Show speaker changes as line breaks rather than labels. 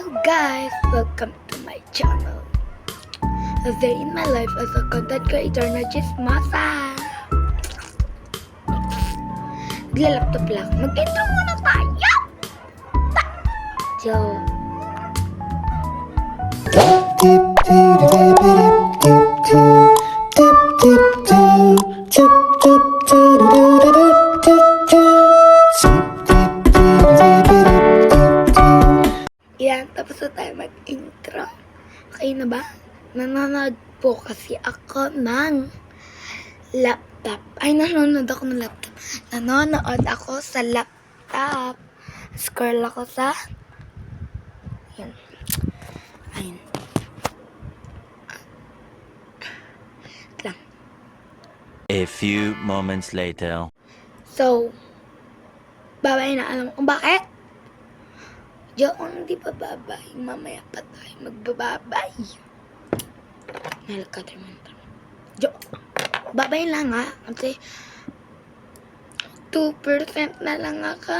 guys, welcome to my channel. A day in my life as a content creator na chismosa. Naglalaptop lang. Mag-intro muna tayo! So, yan, tapos na tayo mag-intro. Okay na ba? Nanonood po kasi ako ng laptop. Ay, nanonood ako ng laptop. Nanonood ako sa laptop. Scroll ako sa... Yan. Ayun. Lang.
A few moments later.
So, babay na. Alam mo kung bakit? Diyo kung hindi pa babay, mamaya pa tayo magbababay. Nalagkat naman ito. Diyo, babay lang ha. Kasi 2% na lang ako.